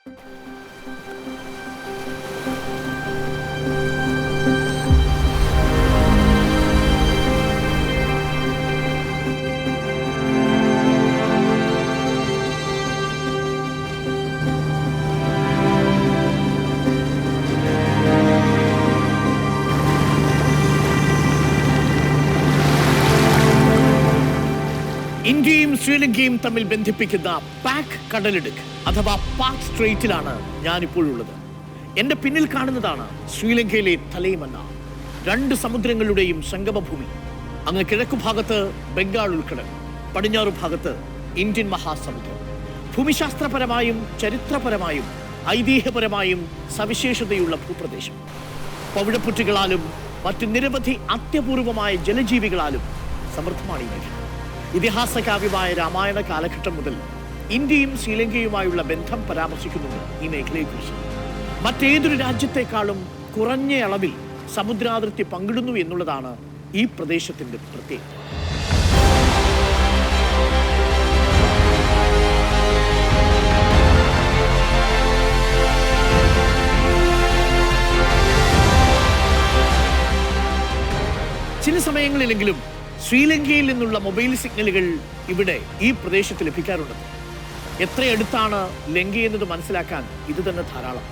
ഇന്ത്യയും ശ്രീലങ്കയും തമ്മിൽ ബന്ധിപ്പിക്കുന്ന പാക് കടലിടുക്ക് അഥവാ പാക് സ്ട്രെയിറ്റിലാണ് ഞാനിപ്പോഴുള്ളത്. എന്റെ പിന്നിൽ കാണുന്നതാണ് ശ്രീലങ്കയിലെ തലൈമന്ന, രണ്ട് സമുദ്രങ്ങളുടെയും സംഗമഭൂമി. അങ്ങ് കിഴക്കു ഭാഗത്ത് ബംഗാൾ ഉൾക്കടൽ, പടിഞ്ഞാറു ഭാഗത്ത് ഇന്ത്യൻ മഹാസമുദ്രം. ഭൂമിശാസ്ത്രപരമായും ചരിത്രപരമായും ഐതിഹ്യപരമായും സവിശേഷതയുള്ള ഭൂപ്രദേശം. പവിഴപ്പുറ്റുകളാലും മറ്റ് നിരവധി അത്യപൂർവമായ ജലജീവികളാലും സമൃദ്ധമാണ് ഈ മേഖല. ഇതിഹാസ കാവ്യമായ രാമായണ കാലഘട്ടം മുതൽ ഇന്ത്യയും ശ്രീലങ്കയുമായുള്ള ബന്ധം പരാമർശിക്കുന്നുണ്ട് ഈ മേഖലയെക്കുറിച്ച്. മറ്റേതൊരു രാജ്യത്തെക്കാളും കുറഞ്ഞ അളവിൽ സമുദ്രാതിർത്തി പങ്കിടുന്നു എന്നുള്ളതാണ് ഈ പ്രദേശത്തിന്റെ പ്രത്യേകത. ചില സമയങ്ങളിലെങ്കിലും ശ്രീലങ്കയിൽ നിന്നുള്ള മൊബൈൽ സിഗ്നലുകൾ ഇവിടെ ഈ പ്രദേശത്ത് ലഭിക്കാറുണ്ട്. എത്രയടുത്താണ് ലങ്കയെന്നത് മനസ്സിലാക്കാൻ ഇത് തന്നെ ധാരാളം.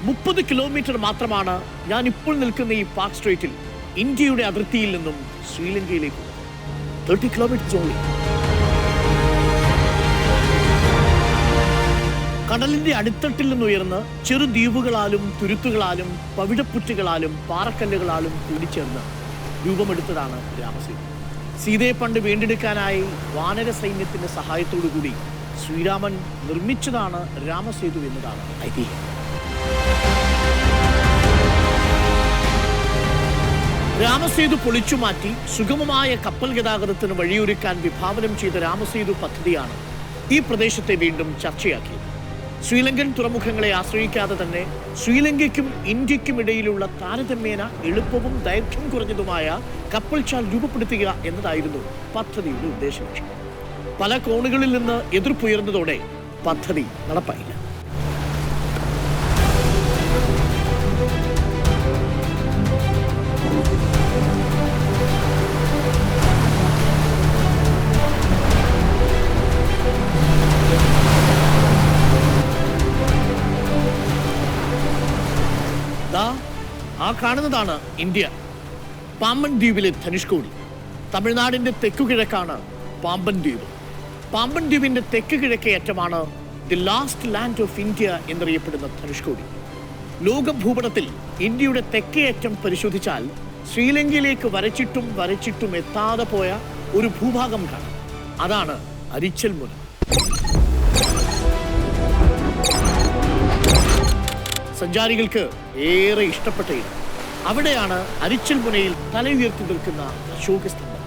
30 കിലോമീറ്റർ മാത്രമാണ് ഞാൻ ഇപ്പോൾ നിൽക്കുന്ന ഈ പാക് സ്ട്രെയിറ്റിൽ ഇന്ത്യയുടെ അതിർത്തിയിൽ നിന്നും ശ്രീലങ്കയിലേക്ക്. 30 കിലോമീറ്റർ ഓൺലി. കടലിന്റെ അടിത്തട്ടിൽ നിന്നുയർന്ന് ചെറുദ്വീപുകളാലും തുരുത്തുകളാലും പവിഴപ്പുറ്റുകളാലും പാറക്കല്ലുകളാലും കൂടിച്ചേർന്ന് രൂപമെടുത്തതാണ് രാമസേതു. സീതയെ പണ്ട് വീണ്ടെടുക്കാനായി വാനര സൈന്യത്തിന്റെ സഹായത്തോടു കൂടി ശ്രീരാമൻ നിർമ്മിച്ചതാണ് രാമസേതു എന്നതാണ് ഐതിഹ്യം. രാമസേതു പൊളിച്ചുമാറ്റി സുഗമമായ കപ്പൽ ഗതാഗതത്തിന് വഴിയൊരുക്കാൻ വിഭാവനം ചെയ്ത രാമസേതു പദ്ധതിയാണ് ഈ പ്രദേശത്തെ വീണ്ടും ചർച്ചയാക്കിയത്. ശ്രീലങ്കൻ തുറമുഖങ്ങളെ ആശ്രയിക്കാതെ തന്നെ ശ്രീലങ്കയ്ക്കും ഇന്ത്യക്കും ഇടയിലുള്ള താരതമ്യേന എളുപ്പവും ദൈർഘ്യം കുറഞ്ഞതുമായ കപ്പൽചാൽ രൂപപ്പെടുത്തുക എന്നതായിരുന്നു പദ്ധതിയുടെ ഉദ്ദേശലക്ഷ്യം. പല കോണുകളിൽ നിന്ന് എതിർപ്പുയർന്നതോടെ പദ്ധതി നടപ്പായില്ല. ആ കാണുന്നതാണ് ഇന്ത്യ. പാമ്പൻ ദ്വീപിലെ ധനുഷ്കോടി. തമിഴ്നാടിന്റെ തെക്കുകിഴക്കാണ് പാമ്പൻ ദ്വീപ്. പാമ്പൻ ദ്വീപിന്റെ തെക്ക് കിഴക്കേ അറ്റമാണ് the last land of India എന്നറിയപ്പെടുന്ന ധനുഷ്കോടി. ലോക ഭൂപടത്തിൽ ഇന്ത്യയുടെ തെക്കേ അറ്റം പരിശോധിച്ചാൽ ശ്രീലങ്കയിലേക്ക് വരച്ചിട്ടും എത്താതെ പോയ ഒരു ഭൂഭാഗം കാണാം. അതാണ് അരിച്ചൽ മുന. സഞ്ചാരികൾക്ക് ഏറെ ഇഷ്ടപ്പെട്ട ഇടം. അവിടെയാണ് അരിച്ചൽ മുനയിൽ തല ഉയർത്തി നിൽക്കുന്ന അശോകസ്തംഭം.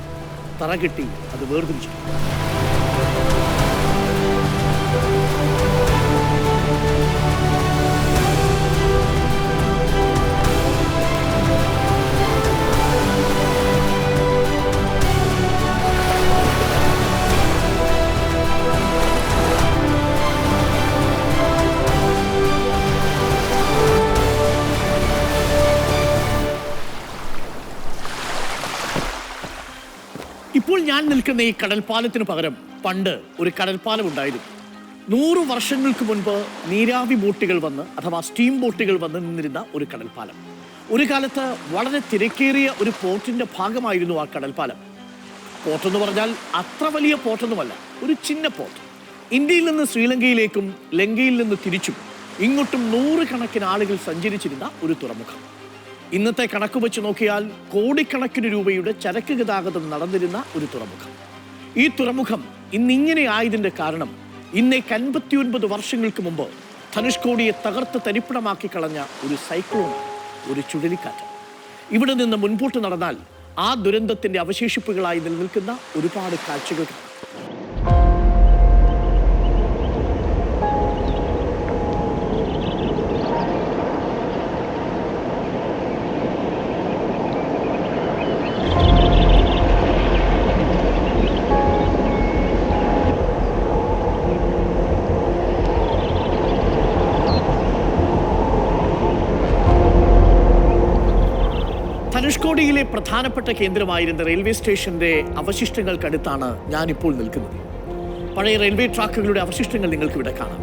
തറകെട്ടി അത് വേർതിരിച്ചു. ഇപ്പോൾ ഞാൻ നിൽക്കുന്ന ഈ കടൽപ്പാലത്തിന് പകരം പണ്ട് ഒരു കടൽപ്പാലം ഉണ്ടായിരുന്നു. 100 വർഷങ്ങൾക്ക് മുൻപ് നീരാവി ബോട്ടുകൾ വന്ന് അഥവാ സ്റ്റീം ബോട്ടുകൾ വന്ന് നിന്നിരുന്ന ഒരു കടൽപ്പാലം. ഒരു കാലത്ത് വളരെ തിരക്കേറിയ ഒരു പോർട്ടിന്റെ ഭാഗമായിരുന്നു ആ കടൽപ്പാലം. പോർട്ടെന്ന് പറഞ്ഞാൽ അത്ര വലിയ പോർട്ടൊന്നുമല്ല, ഒരു ചിന്ന പോർട്ട്. ഇന്ത്യയിൽ നിന്ന് ശ്രീലങ്കയിലേക്കും ലങ്കയിൽ നിന്ന് തിരിച്ചും ഇങ്ങോട്ടും 100 കണക്കിന് ആളുകൾ സഞ്ചരിച്ചിരുന്ന ഒരു തുറമുഖം. ഇന്നത്തെ കണക്ക് വെച്ച് നോക്കിയാൽ കോടിക്കണക്കിന് രൂപയുടെ ചരക്ക് ഗതാഗതം നടന്നിരുന്ന ഒരു തുറമുഖം. ഈ തുറമുഖം ഇന്നിങ്ങനെ ആയതിൻ്റെ കാരണം ഇന്നേക്ക് 59 വർഷങ്ങൾക്ക് മുമ്പ് ധനുഷ്കോടിയെ തകർത്ത് തരിപ്പണമാക്കി കളഞ്ഞ ഒരു സൈക്ലോൺ, ഒരു ചുഴലിക്കാറ്റ്. ഇവിടെ നിന്ന് മുൻപോട്ട് നടന്നാൽ ആ ദുരന്തത്തിന്റെ അവശേഷിപ്പുകളായി നിലനിൽക്കുന്ന ഒരുപാട് കാഴ്ചകൾ കാണാം. ധനുഷ്കോടിയിലെ പ്രധാനപ്പെട്ട കേന്ദ്രമായിരുന്ന റെയിൽവേ സ്റ്റേഷന്റെ അവശിഷ്ടങ്ങൾക്കടുത്താണ് ഞാനിപ്പോൾ നിൽക്കുന്നത്. പഴയ റെയിൽവേ ട്രാക്കുകളുടെ അവശിഷ്ടങ്ങൾ നിങ്ങൾക്ക് ഇവിടെ കാണാം.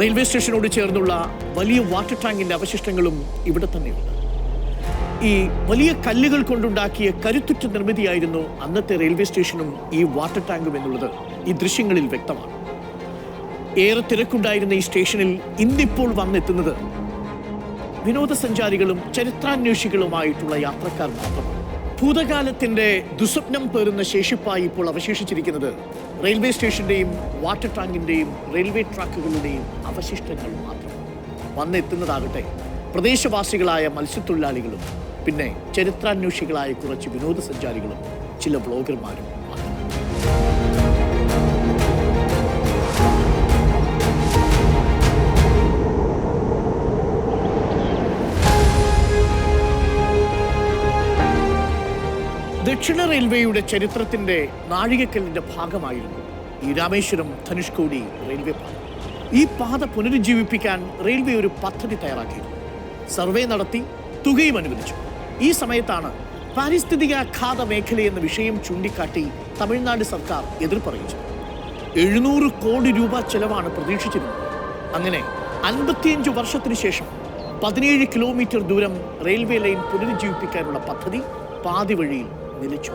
റെയിൽവേ സ്റ്റേഷനോട് ചേർന്നുള്ള വലിയ വാട്ടർ ടാങ്കിന്റെ അവശിഷ്ടങ്ങളും ഇവിടെ തന്നെയുണ്ട്. ഈ വലിയ കല്ലുകൾ കൊണ്ടുണ്ടാക്കിയ കരുത്തുറ്റ നിർമ്മിതിയായിരുന്നു അന്നത്തെ റെയിൽവേ സ്റ്റേഷനും ഈ വാട്ടർ ടാങ്കും എന്നുള്ളത് ഈ ദൃശ്യങ്ങളിൽ വ്യക്തമാണ്. ഏറെ തിരക്കുണ്ടായിരുന്ന ഈ സ്റ്റേഷനിൽ ഇന്നിപ്പോൾ വന്നെത്തുന്നത് വിനോദസഞ്ചാരികളും ചരിത്രാന്വേഷികളുമായിട്ടുള്ള യാത്രക്കാർ മാത്രമാണ്. ഭൂതകാലത്തിന്റെ ദുസ്വപ്നം പേറുന്ന ശേഷിപ്പായി ഇപ്പോൾ അവശേഷിച്ചിരിക്കുന്നത് റെയിൽവേ സ്റ്റേഷന്റെയും വാട്ടർ ടാങ്കിന്റെയും റെയിൽവേ ട്രാക്കുകളുടെയും അവശിഷ്ടങ്ങൾ മാത്രം. വന്നെത്തുന്നതാകട്ടെ പ്രദേശവാസികളായ മത്സ്യത്തൊഴിലാളികളും പിന്നെ ചരിത്രാന്വേഷികളായ കുറച്ച് വിനോദസഞ്ചാരികളും ചില ബ്ലോഗർമാരും മാത്രം. ദക്ഷിണ റെയിൽവേയുടെ ചരിത്രത്തിന്റെ നാഴികക്കല്ലിന്റെ ഭാഗമായിരുന്നു ഈ രാമേശ്വരം ധനുഷ്കോടി റെയിൽവേ പാത. ഈ പാത പുനരുജ്ജീവിപ്പിക്കാൻ റെയിൽവേ ഒരു പദ്ധതി തയ്യാറാക്കിയിരുന്നു. സർവേ നടത്തി തുകയും അനുവദിച്ചു. ഈ സമയത്താണ് പാരിസ്ഥിതികാഘാത മേഖല എന്ന വിഷയം ചൂണ്ടിക്കാട്ടി തമിഴ്നാട് സർക്കാർ എതിർപ്പറിയിച്ചത്. 700 കോടി രൂപ ചെലവാണ് പ്രതീക്ഷിച്ചിരുന്നത്. അങ്ങനെ 55 വർഷത്തിന് ശേഷം 17 കിലോമീറ്റർ ദൂരം റെയിൽവേ ലൈൻ പുനരുജ്ജീവിപ്പിക്കാനുള്ള പദ്ധതി പാതി വഴിയിൽ നിലച്ചു.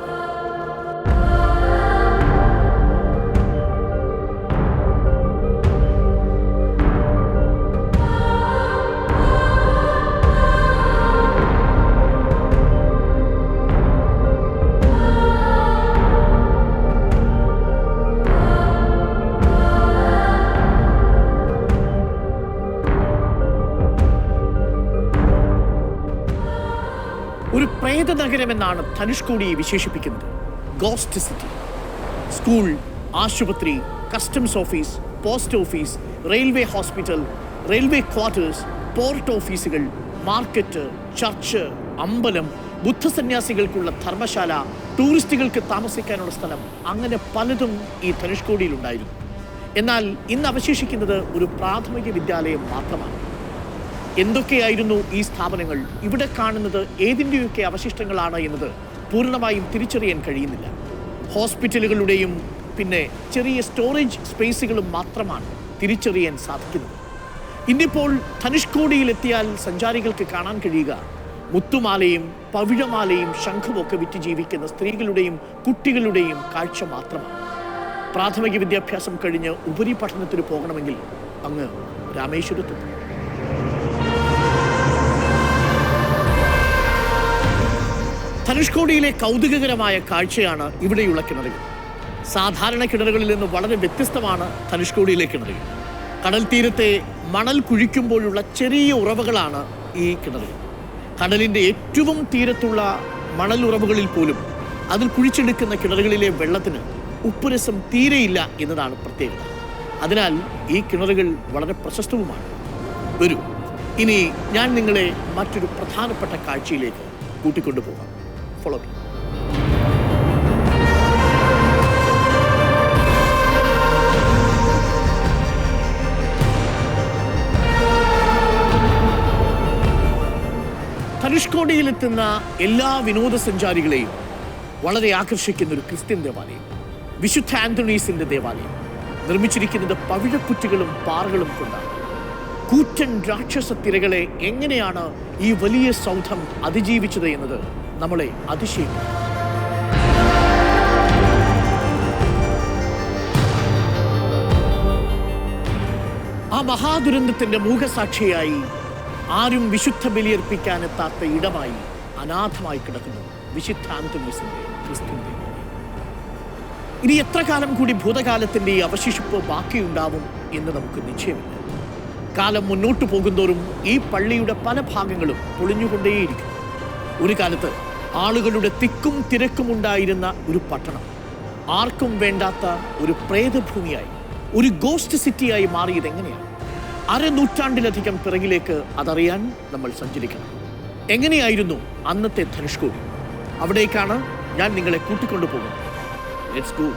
ഒരു പ്രേത നഗരമെന്നാണ് ധനുഷ്കോടിയെ വിശേഷിപ്പിക്കുന്നത്. Ghost city. സ്കൂൾ, ആശുപത്രി, customs office, post office, railway hospital, railway quarters, port ഓഫീസുകൾ, മാർക്കറ്റ്, ചർച്ച്, അമ്പലം, ബുദ്ധസന്യാസികൾക്കുള്ള ധർമ്മശാല, ടൂറിസ്റ്റുകൾക്ക് താമസിക്കാനുള്ള സ്ഥലം, അങ്ങനെ പലതും ഈ ധനുഷ്കോടിയിലുണ്ടായിരുന്നു. എന്നാൽ ഇന്ന് അവശേഷിക്കുന്നത് ഒരു പ്രാഥമിക വിദ്യാലയം മാത്രമാണ്. എന്തൊക്കെയായിരുന്നു ഈ സ്ഥാപനങ്ങൾ? ഇവിടെ കാണുന്നത് ഏതിൻ്റെയൊക്കെ അവശിഷ്ടങ്ങളാണ് എന്നത് പൂർണ്ണമായും തിരിച്ചറിയാൻ കഴിയുന്നില്ല. ഹോസ്പിറ്റലുകളുടെയും പിന്നെ ചെറിയ സ്റ്റോറേജ് സ്പേസുകളും മാത്രമാണ് തിരിച്ചറിയാൻ സാധിക്കുന്നത്. ഇന്നിപ്പോൾ ധനുഷ്കോടിയിലെത്തിയാൽ സഞ്ചാരികൾക്ക് കാണാൻ കഴിയുക മുത്തുമാലയും പവിഴമാലയും ശംഖുമൊക്കെ വിറ്റ് ജീവിക്കുന്ന സ്ത്രീകളുടെയും കുട്ടികളുടെയും കാഴ്ച മാത്രമാണ്. പ്രാഥമിക വിദ്യാഭ്യാസം കഴിഞ്ഞ് ഉപരിപഠനത്തിന് പോകണമെങ്കിൽ അങ്ങ് രാമേശ്വരത്ത്. ധനുഷ്കോടിയിലെ കൗതുകകരമായ കാഴ്ചയാണ് ഇവിടെയുള്ള കിണറുകൾ. സാധാരണ കിണറുകളിൽ നിന്ന് വളരെ വ്യത്യസ്തമാണ് ധനുഷ്കോടിയിലെ കിണറുകൾ. കടൽ തീരത്തെ മണൽ കുഴിക്കുമ്പോഴുള്ള ചെറിയ ഉറവകളാണ് ഈ കിണറുകൾ. കടലിൻ്റെ ഏറ്റവും തീരത്തുള്ള മണൽ ഉറവുകളിൽ പോലും അതിൽ കുഴിച്ചെടുക്കുന്ന കിണറുകളിലെ വെള്ളത്തിന് ഉപ്പുരസം തീരെയില്ല എന്നതാണ് പ്രത്യേകത. അതിനാൽ ഈ കിണറുകൾ വളരെ പ്രശസ്തവുമാണ്. വരൂ, ഇനി ഞാൻ നിങ്ങളെ മറ്റൊരു പ്രധാനപ്പെട്ട കാഴ്ചയിലേക്ക് കൂട്ടിക്കൊണ്ടുപോകാം. Follow me. ധനുഷ്കോടിയിലെത്തുന്ന എല്ലാ വിനോദസഞ്ചാരികളെയും വളരെ ആകർഷിക്കുന്ന ഒരു ക്രിസ്ത്യൻ ദേവാലയം, വിശുദ്ധ ആന്റണീസിന്റെ ദേവാലയം. നിർമ്മിച്ചിരിക്കുന്നത് പവിഴപ്പുറ്റുകളും പാറകളും കൊണ്ടാണ്. കൂറ്റൻ രാക്ഷസ തിരകളെ എങ്ങനെയാണ് ഈ വലിയ സൗധം അതിജീവിച്ചത് എന്നത് നമ്മളെ അതിശയിക്കും. ആ മഹാദുരന്തത്തിന്റെ മൂകസാക്ഷിയായി ആരും വിശുദ്ധ ബലിയർപ്പിക്കാനെത്താത്ത ഇടമായി അനാഥമായി കിടക്കുന്നു വിശുദ്ധ ആന്റണീസിന്റെ ക്രിസ്ത്യൻ ദേവാലയം. ഇനി എത്ര കാലം കൂടി ഭൂതകാലത്തിന്റെ ഈ അവശേഷിപ്പ് ബാക്കിയുണ്ടാവും എന്ന് നമുക്ക് നിശ്ചയമില്ല. കാലം മുന്നോട്ട് പോകുന്തോറും ഈ പള്ളിയുടെ പല ഭാഗങ്ങളും പൊളിഞ്ഞുകൊണ്ടേയിരിക്കും. ഒരു കാലത്ത് ആളുകളുടെ തിക്കും തിരക്കുമുണ്ടായിരുന്ന ഒരു പട്ടണം ആർക്കും വേണ്ടാത്ത ഒരു പ്രേതഭൂമിയായി, ഒരു ഗോസ്റ്റ് സിറ്റിയായി മാറിയത് എങ്ങനെയാണ്? അരനൂറ്റാണ്ടിലധികം പിറകിലേക്ക് അതറിയാൻ നമ്മൾ സഞ്ചരിക്കണം. എങ്ങനെയായിരുന്നു അന്നത്തെ ധനുഷ്കോടി? അവിടേക്കാണ് ഞാൻ നിങ്ങളെ കൂട്ടിക്കൊണ്ടുപോകുന്നത്. Let's go.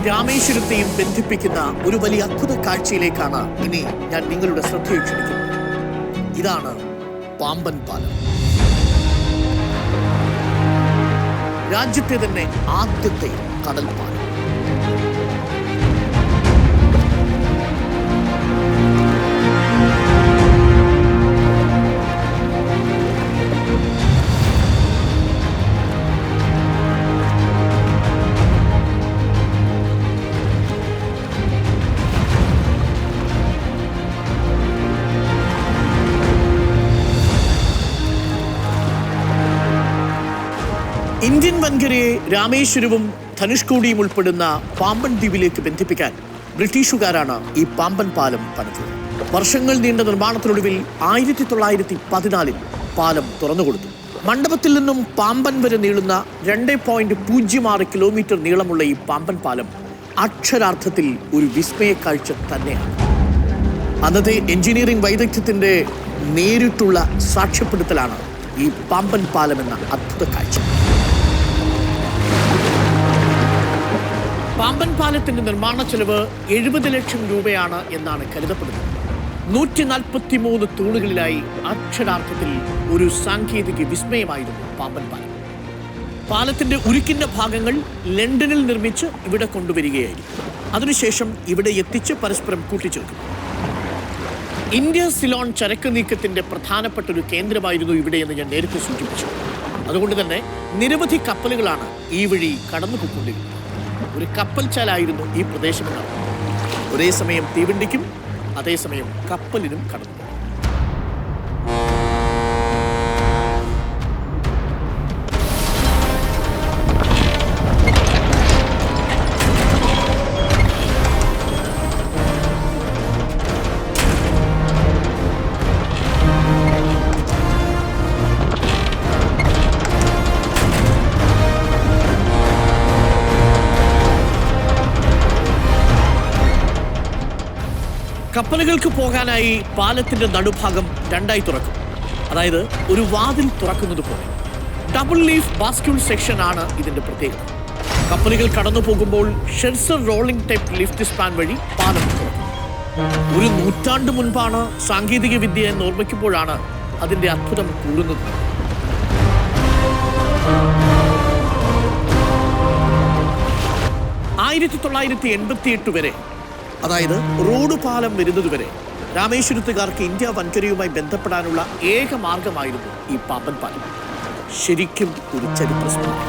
രാമേശ്വരത്തെയും ബന്ധിപ്പിക്കുന്ന ഒരു വലിയ അത്ഭുത കാഴ്ചയിലേക്കാണ് ഇനി ഞാൻ നിങ്ങളുടെ ശ്രദ്ധയെ ക്ഷണിക്കുന്നത്. ഇതാണ് പാമ്പൻ പാലം. രാജ്യത്തെ തന്നെ ആദ്യത്തെ കടൽ പാലം. ഇന്ത്യൻ വൻകരയെ രാമേശ്വരവും ധനുഷ്കോടിയും ഉൾപ്പെടുന്ന പാമ്പൻ ദ്വീപിലേക്ക് ബന്ധിപ്പിക്കാൻ ബ്രിട്ടീഷുകാരാണ് ഈ പാമ്പൻ പാലം പണിതത്. വർഷങ്ങൾ നീണ്ട നിർമ്മാണത്തിനൊടുവിൽ 1914 പാലം തുറന്നുകൊടുത്തു. മണ്ഡപത്തിൽ നിന്നും പാമ്പൻ വരെ നീളുന്ന 2.06 കിലോമീറ്റർ നീളമുള്ള ഈ പാമ്പൻ പാലം അക്ഷരാർത്ഥത്തിൽ ഒരു വിസ്മയ കാഴ്ച തന്നെയാണ്. അന്നത്തെ എഞ്ചിനീയറിംഗ് വൈദഗ്ധ്യത്തിന്റെ നേരിട്ടുള്ള സാക്ഷ്യപ്പെടുത്തലാണ് ഈ പാമ്പൻ പാലം എന്ന അദ്ഭുത കാഴ്ച. പാമ്പൻ പാലത്തിന്റെ നിർമ്മാണ ചെലവ് 70 ലക്ഷം രൂപയാണ് എന്നാണ് കരുതപ്പെടുന്നത്. 143 തൂണുകളിലായി അക്ഷരാർത്ഥത്തിൽ ഒരു സാങ്കേതിക വിസ്മയമായിരുന്നു പാമ്പൻ പാലം. പാലത്തിന്റെ ഉരുക്കിന്റെ ഭാഗങ്ങൾ ലണ്ടനിൽ നിർമ്മിച്ച് ഇവിടെ കൊണ്ടുവരികയായിരുന്നു. അതിനുശേഷം ഇവിടെ എത്തിച്ച് പരസ്പരം കൂട്ടിച്ചേർക്കും. ഇന്ത്യ സിലോൺ ചരക്ക് നീക്കത്തിന്റെ പ്രധാനപ്പെട്ട ഒരു കേന്ദ്രമായിരുന്നു ഇവിടെയെന്ന് ഞാൻ നേരത്തെ സൂചിപ്പിച്ചു. അതുകൊണ്ട് തന്നെ നിരവധി കപ്പലുകളാണ് ഈ വഴി കടന്നുപോയിക്കൊണ്ടിരുന്നത്. ഒരു കപ്പൽ ചാലായിരുന്നു ഈ പ്രദേശമെന്നാണ്. ഒരേ സമയം തീവണ്ടിക്കും അതേസമയം കപ്പലിനും കടന്നു. കപ്പലുകൾക്ക് പോകാനായി പാലത്തിന്റെ നടുഭാഗം രണ്ടായി തുറക്കും. അതായത് ഒരു വാതിൽ തുറക്കുന്നത് പോലെ. ഡബിൾ ലീഫ് ബാസ്ക്യൂൾ സെക്ഷൻ ആണ് ഇതിന്റെ പ്രത്യേകത. കപ്പലുകൾ കടന്നു പോകുമ്പോൾ ഷെർസർ റോളിംഗ് ടൈപ്പ് ലിഫ്റ്റ് സ്പാൻ വഴി പാലം തുറക്കും. ഒരു നൂറ്റാണ്ട് മുൻപാണ് സാങ്കേതിക വിദ്യ എന്ന് ഓർമ്മിക്കുമ്പോഴാണ് അതിന്റെ അത്ഭുതം കൂടുന്നത്. (1988) വരെ, അതായത് റോഡ് പാലം വരുന്നതുവരെ രാമേശ്വരത്തുകാർക്ക് ഇന്ത്യ വൻകരയുമായി ബന്ധപ്പെടാനുള്ള ഏക മാർഗമായിരുന്നു ഈ പാമ്പൻ പാലം. ശരിക്കും ഒരു ചരിത്ര സ്മരണ.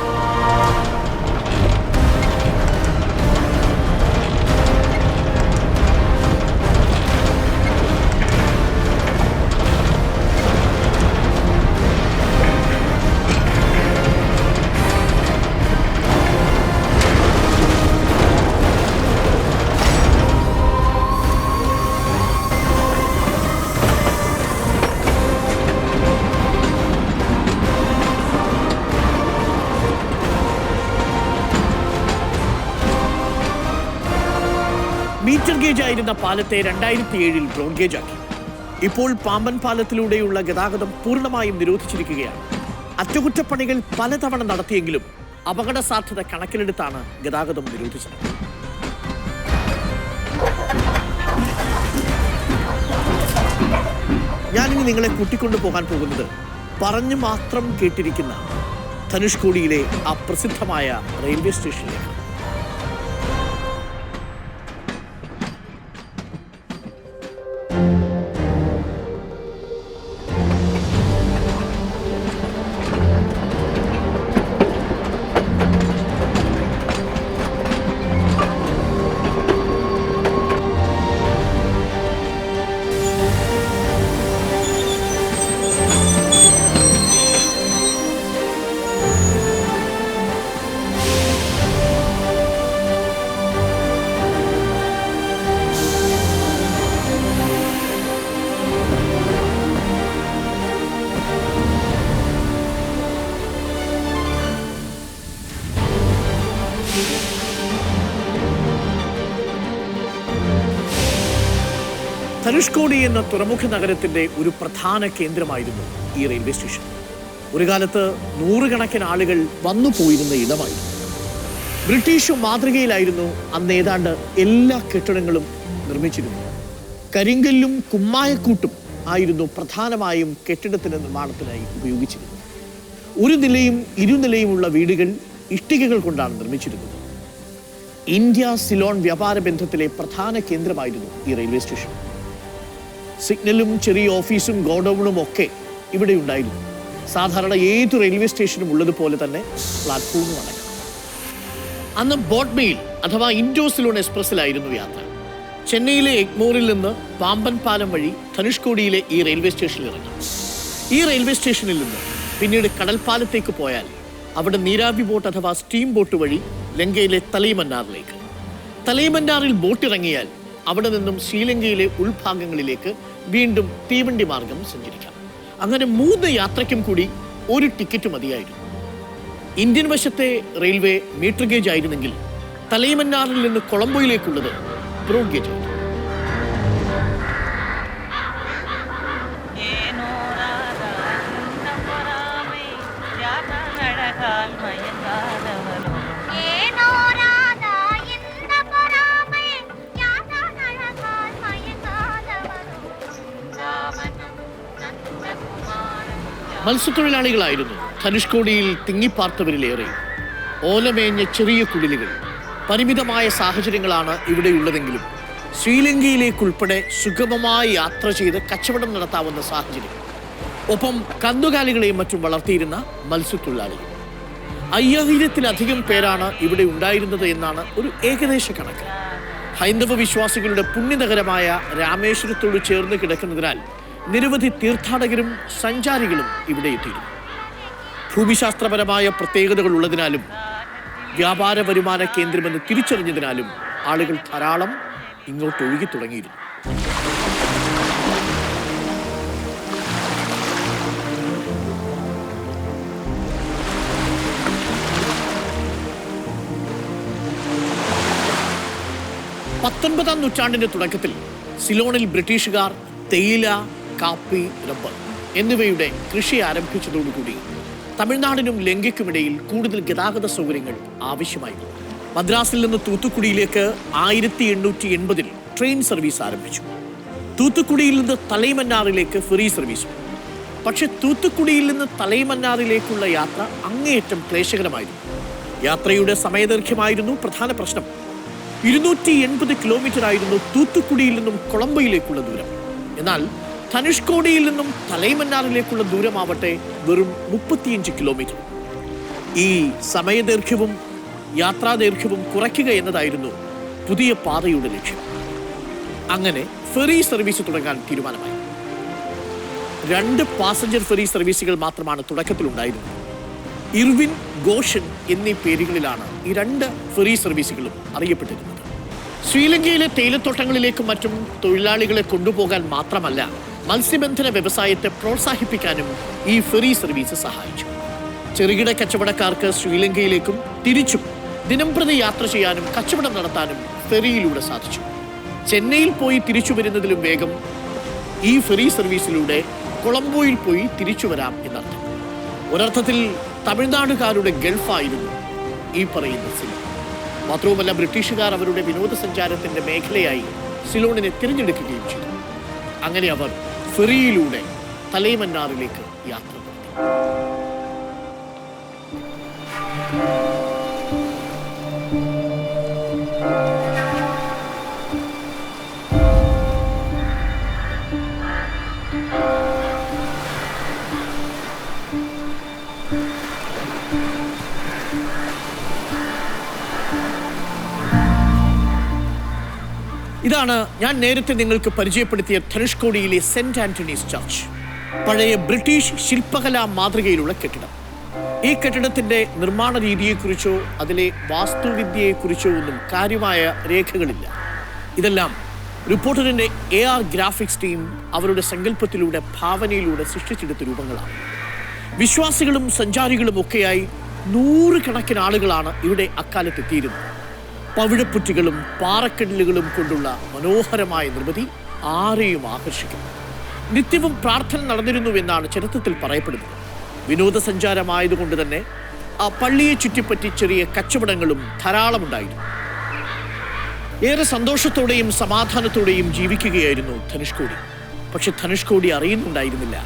മീറ്റർ ഗേജ് ആയിരുന്ന പാലത്തെ 2007 ബ്രോഡ് ഗേജ് ആക്കി. ഇപ്പോൾ പാമ്പൻ പാലത്തിലൂടെയുള്ള ഗതാഗതം പൂർണ്ണമായും നിരോധിച്ചിരിക്കുകയാണ്. അറ്റകുറ്റപ്പണികൾ പലതവണ നടത്തിയെങ്കിലും അപകട സാധ്യത കണക്കിലെടുത്താണ് ഗതാഗതം നിരോധിച്ചത്. ഞാനിനി നിങ്ങളെ കൂട്ടിക്കൊണ്ടു പോകാൻ പോകുന്നത് പറഞ്ഞു മാത്രം കേട്ടിരിക്കുന്ന ധനുഷ്കോടിയിലെ ആ പ്രസിദ്ധമായ റെയിൽവേ സ്റ്റേഷനിലേക്ക്. ധനുഷ്കോടി എന്ന തുറമുഖ നഗരത്തിന്റെ ഒരു പ്രധാന കേന്ദ്രമായിരുന്നു ഈ റെയിൽവേ സ്റ്റേഷൻ. ഒരു കാലത്ത് നൂറുകണക്കിന് ആളുകൾ വന്നു പോയിരുന്ന ഇടമായിരുന്നു. ബ്രിട്ടീഷ് മാതൃകയിലായിരുന്നു അന്ന് ഏതാണ്ട് എല്ലാ കെട്ടിടങ്ങളും നിർമ്മിച്ചിരുന്നത്. കരിങ്കല്ലും കുമ്മായക്കൂട്ടും ആയിരുന്നു പ്രധാനമായും കെട്ടിടത്തിന്റെ നിർമ്മാണത്തിനായി ഉപയോഗിച്ചിരുന്നത്. ഒരു നിലയും ഇരുനിലയുമുള്ള വീടുകൾ ഇഷ്ടികകൾ കൊണ്ടാണ് നിർമ്മിച്ചിരുന്നത്. ഇന്ത്യ സിലോൺ വ്യാപാര ബന്ധത്തിലെ പ്രധാന കേന്ദ്രമായിരുന്നു ഈ റെയിൽവേ സ്റ്റേഷൻ. സിഗ്നലും ചെറിയ ഓഫീസും ഗോഡൌണും ഒക്കെ ഇവിടെ ഉണ്ടായിരുന്നു. സാധാരണ ഏത് റെയിൽവേ സ്റ്റേഷനും ഉള്ളതുപോലെ തന്നെ പ്ലാറ്റ്ഫോമും അടക്കം. അന്ന് ബോട്ട് മെയിൽ അഥവാ ഇൻഡോ സിലോൺ എക്സ്പ്രസിലായിരുന്നു യാത്ര. ചെന്നൈയിലെ എഗ്മോറിൽ നിന്ന് പാമ്പൻ പാലം വഴി ധനുഷ്കോടിയിലെ ഈ റെയിൽവേ സ്റ്റേഷനിൽ ഇറങ്ങാം. ഈ റെയിൽവേ സ്റ്റേഷനിൽ നിന്ന് പിന്നീട് കടൽപ്പാലത്തേക്ക് പോയാൽ അവിടെ നീരാവി ബോട്ട് അഥവാ സ്റ്റീം ബോട്ട് വഴി ലങ്കയിലെ തലൈമന്നാറിലേക്ക്. തലൈമന്നാറിൽ ബോട്ട് ഇറങ്ങിയാൽ അവിടെ നിന്നും ശ്രീലങ്കയിലെ ഉൾഭാഗങ്ങളിലേക്ക് വീണ്ടും തീവണ്ടി മാർഗം സഞ്ചരിക്കാം. അങ്ങനെ 3 യാത്രയ്ക്കും കൂടി ഒരു ടിക്കറ്റ് മതിയായിരുന്നു. ഇന്ത്യൻ വശത്തെ റെയിൽവേ മീറ്റർ ഗേജ് ആയിരുന്നെങ്കിൽ തലൈമന്നാറിൽ നിന്ന് കൊളംബോയിലേക്കുള്ളത് ബ്രോഡ് ഗേജ് ആയിരുന്നു. മത്സ്യത്തൊഴിലാളികളായിരുന്നു ധനുഷ്കോടിയിൽ തിങ്ങിപ്പാർത്തവരിലേറെ. ഓലമേഞ്ഞ ചെറിയ കുടിലുകൾ, പരിമിതമായ സാഹചര്യങ്ങളാണ് ഇവിടെയുള്ളതെങ്കിലും ശ്രീലങ്കയിലേക്കുൾപ്പെടെ സുഗമമായി യാത്ര ചെയ്ത് കച്ചവടം നടത്താവുന്ന സാഹചര്യം. ഒപ്പം കന്നുകാലികളെയും മറ്റും വളർത്തിയിരുന്ന മത്സ്യത്തൊഴിലാളികൾ. 5000-ത്തിലധികം പേരാണ് ഇവിടെ ഉണ്ടായിരുന്നത് എന്നാണ് ഒരു ഏകദേശ കണക്ക്. ഹൈന്ദവ വിശ്വാസികളുടെ പുണ്യനഗരമായ രാമേശ്വരത്തോട് ചേർന്ന് കിടക്കുന്നതിനാൽ നിരവധി തീർത്ഥാടകരും സഞ്ചാരികളും ഇവിടെ എത്തിയിരുന്നു. ഭൂമിശാസ്ത്രപരമായ പ്രത്യേകതകൾ ഉള്ളതിനാലും വ്യാപാര വരുമാന കേന്ദ്രമെന്ന് തിരിച്ചറിഞ്ഞതിനാലും ആളുകൾ ധാരാളം ഇങ്ങോട്ട് ഒഴുകി തുടങ്ങിയിരുന്നു. പത്തൊൻപതാം നൂറ്റാണ്ടിന്റെ തുടക്കത്തിൽ സിലോണിൽ ബ്രിട്ടീഷുകാർ തേയില, കാപ്പി, റബ്ബർ എന്നിവയുടെ കൃഷി ആരംഭിച്ചതോടുകൂടി തമിഴ്നാടിനും ലങ്കയ്ക്കുമിടയിൽ കൂടുതൽ ഗതാഗത സൗകര്യങ്ങൾ ആവശ്യമായിരുന്നു. മദ്രാസിൽ നിന്ന് തൂത്തുക്കുടിയിലേക്ക് 1880-ൽ ട്രെയിൻ സർവീസ് ആരംഭിച്ചു. തൂത്തുക്കുടിയിൽ നിന്ന് തലൈമന്നാറിലേക്ക് ഫെറി സർവീസും. പക്ഷെ തൂത്തുക്കുടിയിൽ നിന്ന് തലൈമന്നാറിലേക്കുള്ള യാത്ര അങ്ങേയറ്റം ക്ലേശകരമായിരുന്നു. യാത്രയുടെ സമയദൈർഘ്യമായിരുന്നു പ്രധാന പ്രശ്നം. 280 കിലോമീറ്റർ ആയിരുന്നു തൂത്തുക്കുടിയിൽ നിന്നും കൊളംബോയിലേക്കുള്ള ദൂരം. എന്നാൽ ധനുഷ്കോടിയിൽ നിന്നും തലൈമന്നാറിലേക്കുള്ള ദൂരമാവട്ടെ വെറും 35 കിലോമീറ്റർ. ഈ സമയദൈർഘ്യവും യാത്രാദൈർഘ്യവും കുറയ്ക്കുക എന്നതായിരുന്നു പുതിയ പാതയുടെ ലക്ഷ്യം. അങ്ങനെ ഫെറി സർവീസ് തുടങ്ങാൻ തീരുമാനമായി. 2 പാസഞ്ചർ ഫെറി സർവീസുകൾ മാത്രമാണ് തുടക്കത്തിലുണ്ടായിരുന്നത്. ഇർവിൻ, ഗോഷൻ എന്നീ പേരുകളിലാണ് ഈ 2 ഫെറി സർവീസുകളും അറിയപ്പെട്ടിരുന്നത്. ശ്രീലങ്കയിലെ തേയിലത്തോട്ടങ്ങളിലേക്കും മറ്റും തൊഴിലാളികളെ കൊണ്ടുപോകാൻ മാത്രമല്ല, മത്സ്യബന്ധന വ്യവസായത്തെ പ്രോത്സാഹിപ്പിക്കാനും ഈ ഫെറി സർവീസ് സഹായിച്ചു. ചെറുകിട കച്ചവടക്കാർക്ക് ശ്രീലങ്കയിലേക്കും തിരിച്ചും ദിനംപ്രതി യാത്ര ചെയ്യാനും കച്ചവടം നടത്താനും ഫെറിയിലൂടെ സാധിച്ചു. ചെന്നൈയിൽ പോയി തിരിച്ചു വരുന്നതിലും വേഗം ഈ ഫെറി സർവീസിലൂടെ കൊളംബോയിൽ പോയി തിരിച്ചു വരാം എന്നർത്ഥം. ഒരർത്ഥത്തിൽ തമിഴ്നാടുകാരുടെ ഗൾഫായിരുന്നു ഈ പറയുന്ന സിലോൺ. മാത്രവുമല്ല, ബ്രിട്ടീഷുകാർ അവരുടെ വിനോദസഞ്ചാരത്തിന്റെ മേഖലയായി സിലോണിനെ തിരഞ്ഞെടുക്കുകയും ചെയ്തു. അങ്ങനെ അവർ ഫെറിയിലൂടെ തലൈമന്നാറിലേക്ക് യാത്ര നടത്തി. ഇതാണ് ഞാൻ നേരത്തെ നിങ്ങൾക്ക് പരിചയപ്പെടുത്തിയ ധനുഷ്കോടിയിലെ സെന്റ് ആന്റണീസ് ചർച്ച്. പഴയ ബ്രിട്ടീഷ് ശില്പകലാ മാതൃകയിലുള്ള കെട്ടിടം. ഈ കെട്ടിടത്തിന്റെ നിർമ്മാണ രീതിയെക്കുറിച്ചോ അതിലെ വാസ്തുവിദ്യയെക്കുറിച്ചോ ഒന്നും കാര്യമായ രേഖകളില്ല. ഇതെല്ലാം റിപ്പോർട്ടറിന്റെ AR ഗ്രാഫിക്സ് ടീം അവരുടെ സങ്കല്പത്തിലൂടെ, ഭാവനയിലൂടെ സൃഷ്ടിച്ചെടുത്ത രൂപങ്ങളാണ്. വിശ്വാസികളും സഞ്ചാരികളും ഒക്കെയായി 100 കണക്കിന് ആളുകളാണ് ഇവിടെ അക്കാലത്തെത്തിയിരുന്നത്. പവിഴപ്പുറ്റുകളും പാറക്കല്ലുകളും കൊണ്ടുള്ള മനോഹരമായ നിർമ്മിതി ആരെയും ആകർഷിക്കും. നിത്യവും പ്രാർത്ഥന നടന്നിരുന്നുവെന്നാണ് ചരിത്രത്തിൽ പറയപ്പെടുന്നത്. വിനോദസഞ്ചാരമായതുകൊണ്ട് തന്നെ ആ പള്ളിയെ ചുറ്റിപ്പറ്റി ചെറിയ കച്ചവടങ്ങളും ധാരാളമുണ്ടായിരുന്നു. ഏറെ സന്തോഷത്തോടെയും സമാധാനത്തോടെയും ജീവിക്കുകയായിരുന്നു ധനുഷ്കോടി. പക്ഷെ ധനുഷ്കോടി അറിയുന്നുണ്ടായിരുന്നില്ല,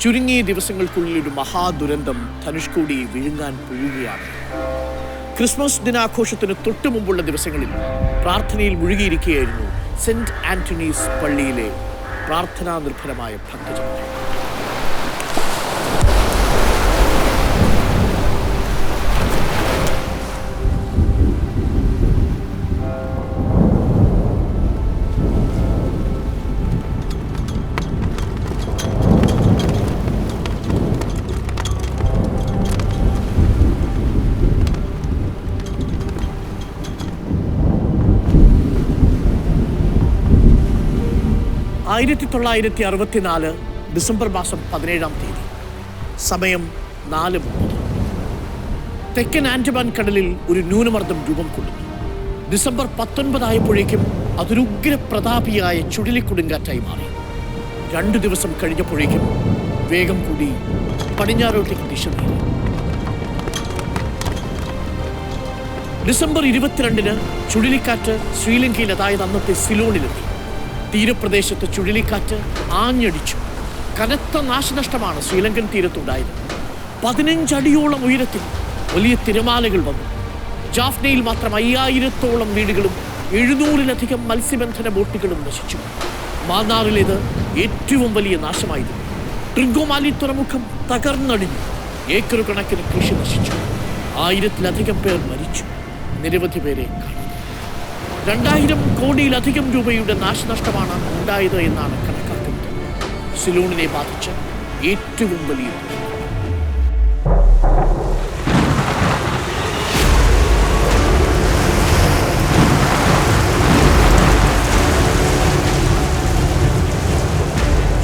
ചുരുങ്ങിയ ദിവസങ്ങൾക്കുള്ളിൽ ഒരു മഹാദുരന്തം ധനുഷ്കോടിയെ വിഴുങ്ങാൻ വീഴുകയാണ്. ക്രിസ്മസ് ദിനാഘോഷത്തിന് തൊട്ടു മുമ്പുള്ള ദിവസങ്ങളിൽ പ്രാർത്ഥനയിൽ മുഴുകിയിരിക്കുകയായിരുന്നു സെന്റ് ആന്റണീസ് പള്ളിയിലെ പ്രാർത്ഥനാ നിർഭരമായ ഭക്തജനങ്ങൾ. ആയിരത്തി 1964 ഡിസംബർ മാസം 17-ാം തീയതി, സമയം 4:30. തെക്കൻ ആൻഡമാൻ കടലിൽ ഒരു ന്യൂനമർദ്ദം രൂപം കൊള്ളുന്നു. ഡിസംബർ 19 ആയപ്പോഴേക്കും അതൊരു ഉഗ്രപ്രതാപിയായ ചുഴലിക്കൊടുങ്കാറ്റായി മാറി. 2 ദിവസം കഴിഞ്ഞപ്പോഴേക്കും വേഗം കൂടി പടിഞ്ഞാറോട്ടേക്ക് ദിശ നീങ്ങി. ഡിസംബർ 22-ന് ചുഴലിക്കാറ്റ് ശ്രീലങ്കയിൽ, അതായത് അന്നത്തെ സിലോണിലെത്തി. തീരപ്രദേശത്ത് ചുഴലിക്കാറ്റ് ആഞ്ഞടിച്ചു. കനത്ത നാശനഷ്ടമാണ് ശ്രീലങ്കൻ തീരത്തുണ്ടായത്. 15 അടിയോളം ഉയരത്തിൽ വലിയ തിരമാലകൾ വന്നു. ജാഫ്നയിൽ മാത്രം 5000-ഓളം വീടുകളും 700-ലധികം മത്സ്യബന്ധന ബോട്ടുകളും നശിച്ചു. മാന്നാറിലേത് ഏറ്റവും വലിയ നാശമായിരുന്നു. ട്രിഗോമാലി തുറമുഖം തകർന്നടിഞ്ഞു. ഏക്കർ കണക്കിന് കൃഷി നശിച്ചു. 1000-ലധികം പേർ മരിച്ചു. നിരവധി പേരെ കാണാൻ. 2000 കോടിയിലധികം രൂപയുടെ നാശനഷ്ടമാണ് ഉണ്ടായത് എന്നാണ് കണക്കാക്കുന്നത്. സിലോണിനെ ബാധിച്ച ഏറ്റവും വലിയ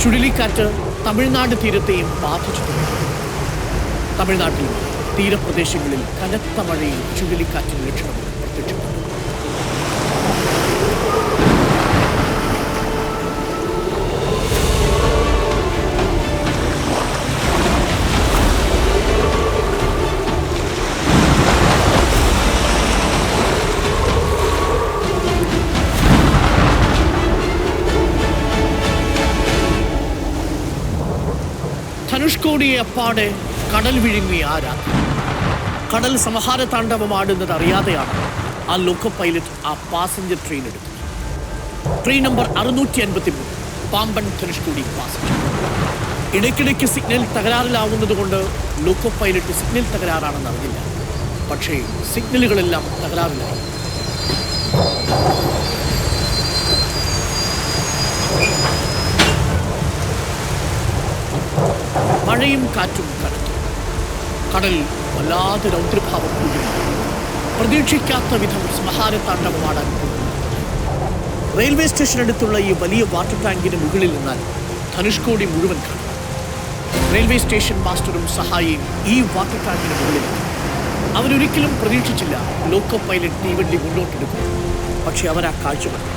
ചുഴലിക്കാറ്റ് തമിഴ്നാട് തീരത്തെയും ബാധിച്ചിട്ടുണ്ട്. തമിഴ്നാട്ടിൽ തീരപ്രദേശങ്ങളിൽ കനത്ത മഴയും ചുഴലിക്കാറ്റിന് ലക്ഷണവും പ്രത്യക്ഷപ്പെട്ടു. ധനുഷ്കോടിയെ അപ്പാടെ കടൽ വിഴുങ്ങിയ ആ രാത്രി, കടൽ സംഹാര താണ്ഡവമാടുന്നത് അറിയാതെയാണ് ആ ലോക്കോ പൈലറ്റ് ആ പാസഞ്ചർ ട്രെയിൻ എടുത്തത്. Train number 653, Pamban Dhanushkodi passenger. ഇടയ്ക്കിടയ്ക്ക് സിഗ്നൽ തകരാറിലാവുന്നത് കൊണ്ട് ലോക്കോ പൈലറ്റ് സിഗ്നൽ തകരാറാണെന്ന് അറിഞ്ഞില്ല. പക്ഷേ സിഗ്നലുകളെല്ലാം തകരാറിലായി. മഴയും കാറ്റും കനത്തു. കടൽ വല്ലാതെ രൗദ്രഭാവം കൂടി. പ്രതീക്ഷിക്കാത്ത വിധം സംഹാരത്താണ്ഡവമാടാൻ പോകുന്നു. റെയിൽവേ സ്റ്റേഷനടുത്തുള്ള ഈ വലിയ വാട്ടർ ടാങ്കിന് മുകളിൽ നിന്നാൽ ധനുഷ്കോടി മുഴുവൻ കാണും. റെയിൽവേ സ്റ്റേഷൻ മാസ്റ്ററും സഹായിയും ഈ വാട്ടർ ടാങ്കിന് മുകളിലാണ്. അവരൊരിക്കലും പ്രതീക്ഷിച്ചില്ല ലോക്കോ പൈലറ്റ് തീവണ്ടി മുന്നോട്ടെടുക്കും. പക്ഷെ അവർ ആ കാഴ്ച കണ്ടു.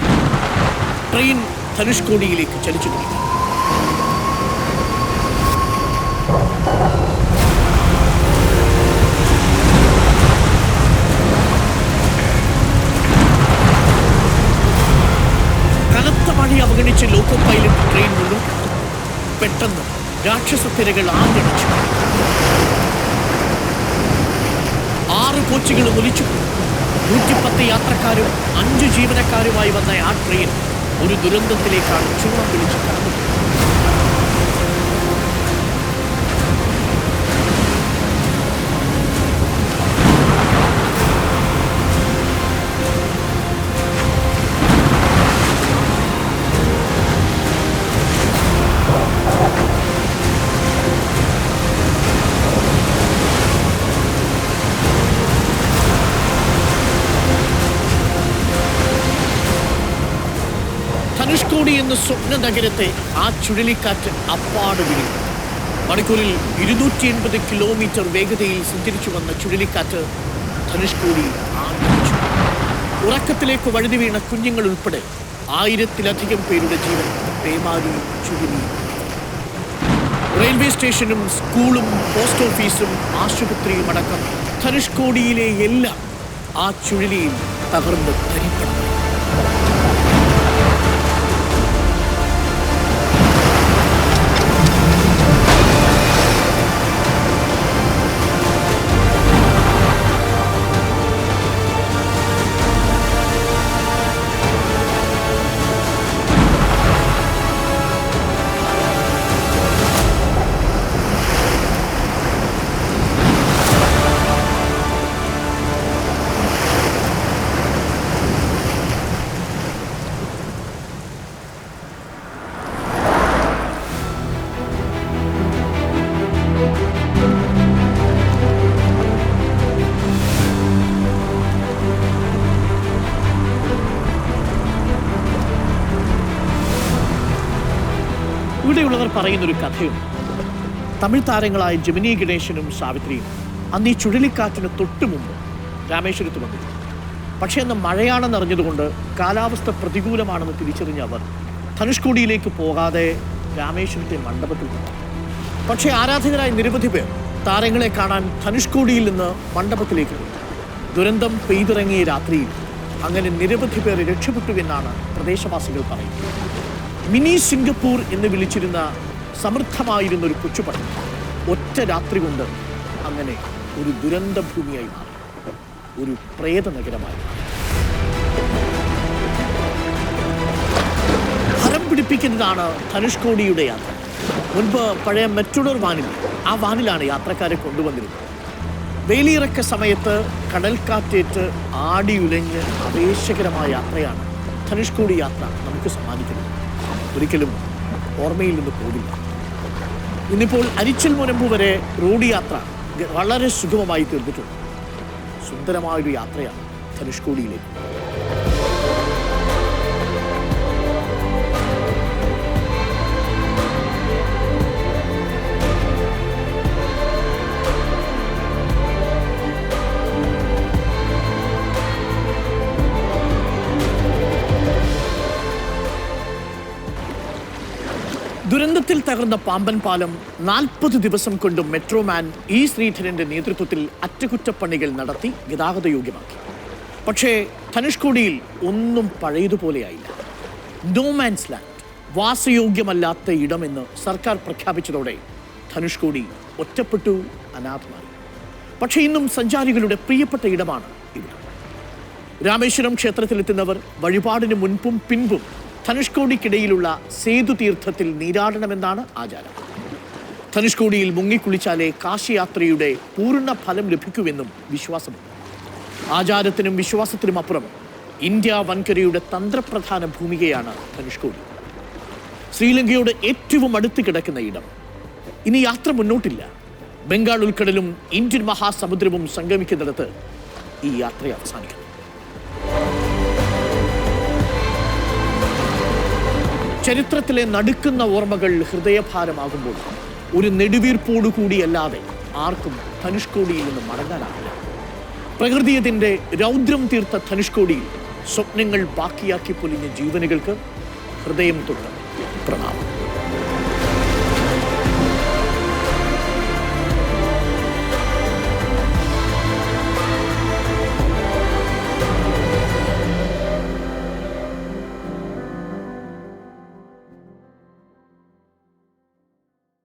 ട്രെയിൻ ധനുഷ്കോടിയിലേക്ക് ചലിച്ചു തുടങ്ങി. കനത്ത മഴയെ അവഗണിച്ച് ലോക്കോ പൈലറ്റ് ട്രെയിൻ മുന്നോട്ട്. പെട്ടെന്ന് രാക്ഷസ തിരകൾ ആഞ്ഞടിച്ചു. 6 കോച്ചുകൾ ഒലിച്ചു. 110 യാത്രക്കാരും 5 ജീവനക്കാരുമായി വന്ന ആ ട്രെയിൻ ഒരു ദുരന്തത്തിലേക്കാണ് ചൂളം പിടിച്ച് കടന്നത്. ധനുഷ്കോടി എന്ന സ്വപ്ന നഗരത്തെ ആ ചുഴലിക്കാറ്റ് അപ്പാട് വിഴുങ്ങി. മണിക്കൂറിൽ 280 കിലോമീറ്റർ വേഗതയിൽ സഞ്ചരിച്ചു വന്ന ചുഴലിക്കാറ്റ് ധനുഷ്കോടി ആഞ്ഞടിച്ചു. ഉറക്കത്തിലേക്ക് വഴുതി വീണ കുഞ്ഞുങ്ങൾ ഉൾപ്പെടെ 1000-ലധികം പേരുടെ ജീവൻ പേമാരി ചുഴലി. റെയിൽവേ സ്റ്റേഷനും സ്കൂളും പോസ്റ്റ് ഓഫീസും ആശുപത്രിയും അടക്കം ധനുഷ്കോടിയിലെ എല്ലാം ആ ചുഴലിയിൽ തകർന്ന് തരിപ്പണമായി. ഇവിടെയുള്ളവർ പറയുന്നൊരു കഥയുണ്ട്. തമിഴ് താരങ്ങളായ ജമിനി ഗണേശനും സാവിത്രിയും അന്ന് ഈ ചുഴലിക്കാറ്റിന് തൊട്ടു മുമ്പ് രാമേശ്വരത്ത് വന്നിരുന്നു. പക്ഷേ അന്ന് മഴയാണെന്നറിഞ്ഞതുകൊണ്ട് കാലാവസ്ഥ പ്രതികൂലമാണെന്ന് തിരിച്ചറിഞ്ഞ അവർ ധനുഷ്കോടിയിലേക്ക് പോകാതെ രാമേശ്വരത്തെ മണ്ഡപത്തിൽ വന്നു. പക്ഷേ ആരാധകരായ നിരവധി പേർ താരങ്ങളെ കാണാൻ ധനുഷ്കോടിയിൽ നിന്ന് മണ്ഡപത്തിലേക്ക് പോയി. ദുരന്തം പെയ്തിറങ്ങിയ രാത്രിയിൽ അങ്ങനെ നിരവധി പേർ രക്ഷപ്പെട്ടുവെന്നാണ് പ്രദേശവാസികൾ പറയുന്നത്. മിനി സിംഗപ്പൂർ എന്ന് വിളിച്ചിരുന്ന സമൃദ്ധമായിരുന്ന ഒരു കൊച്ചുപട്ടണം ഒറ്റ രാത്രി കൊണ്ട് അങ്ങനെ ഒരു ദുരന്ത ഭൂമിയായി മാറി, ഒരു പ്രേത നഗരമായി മാറി. ഹരം പിടിപ്പിക്കുന്നതാണ് ധനുഷ്കോടിയുടെ യാത്ര. മുൻപ് പഴയ മെട്രോഡോർ വാനിൽ, ആ വാനിലാണ് യാത്രക്കാരെ കൊണ്ടുവന്നിരുന്നത്. വേലിയിറക്ക സമയത്ത് കടൽക്കാറ്റേറ്റ് ആടിയുലഞ്ഞ് ആവേശകരമായ യാത്രയാണ് ധനുഷ്കോടി യാത്ര നമുക്ക് സമ്മാനിക്കുന്നത്. ഒരിക്കലും ഓർമ്മയിൽ നിന്ന് പോകില്ല. ഇന്നിപ്പോൾ അരിച്ചൽ മുനമ്പ് വരെ റോഡ് യാത്ര വളരെ സുഗമമായി തീർന്നിട്ടുണ്ട്. സുന്ദരമായൊരു യാത്രയാണ് ധനുഷ്കോടിയിലേക്ക്. ദുരന്തത്തിൽ തകർന്ന പാമ്പൻ പാലം 40 ദിവസം കൊണ്ട് മെട്രോമാൻ ഇ ശ്രീധരന്റെ നേതൃത്വത്തിൽ അറ്റകുറ്റപ്പണികൾ നടത്തി ഗതാഗതയോഗ്യമാക്കി. പക്ഷേ ധനുഷ്കോടിയിൽ ഒന്നും പഴയതുപോലെയായില്ല. നോമാൻസ് ലാൻഡ്, വാസയോഗ്യമല്ലാത്ത ഇടമെന്ന് സർക്കാർ പ്രഖ്യാപിച്ചതോടെ ധനുഷ്കോടി ഒറ്റപ്പെട്ടു, അനാഥമായി. പക്ഷേ ഇന്നും സഞ്ചാരികളുടെ പ്രിയപ്പെട്ട ഇടമാണ് ഇവിടെ. രാമേശ്വരം ക്ഷേത്രത്തിലെത്തുന്നവർ വഴിപാടിന് മുൻപും പിൻപും ധനുഷ്കോടിക്കിടയിലുള്ള സേതു തീർത്ഥത്തിൽ നീരാടണമെന്നാണ് ആചാരം. ധനുഷ്കോടിയിൽ മുങ്ങിക്കുളിച്ചാലേ കാശിയാത്രയുടെ പൂർണ്ണ ഫലം ലഭിക്കുമെന്നും വിശ്വാസമുണ്ട്. ആചാരത്തിനും വിശ്വാസത്തിനും അപ്പുറം ഇന്ത്യ വൻകരയുടെ തന്ത്രപ്രധാന ഭൂമികയാണ് ധനുഷ്കോടി. ശ്രീലങ്കയോട് ഏറ്റവും അടുത്ത് കിടക്കുന്ന ഇടം. ഇനി യാത്ര മുന്നോട്ടില്ല. ബംഗാൾ ഉൾക്കടലും ഇന്ത്യൻ മഹാസമുദ്രവും സംഗമിക്കുന്നിടത്ത് ഈ യാത്ര അവസാനിക്കുന്നു. ചരിത്രത്തിലെ നടുക്കുന്ന ഓർമ്മകൾ ഹൃദയഭാരമാകുമ്പോൾ ഒരു നെടുവീർപ്പോടുകൂടിയല്ലാതെ ആർക്കും ധനുഷ്കോടിയിൽ നിന്ന് മടങ്ങാനാവില്ല. പ്രകൃതിയതിൻ്റെ രൗദ്രം തീർത്ത ധനുഷ്കോടിയിൽ സ്വപ്നങ്ങൾ ബാക്കിയാക്കി പൊലിഞ്ഞ ജീവനുകൾക്ക് ഹൃദയം തൊട്ട് പ്രണാമം.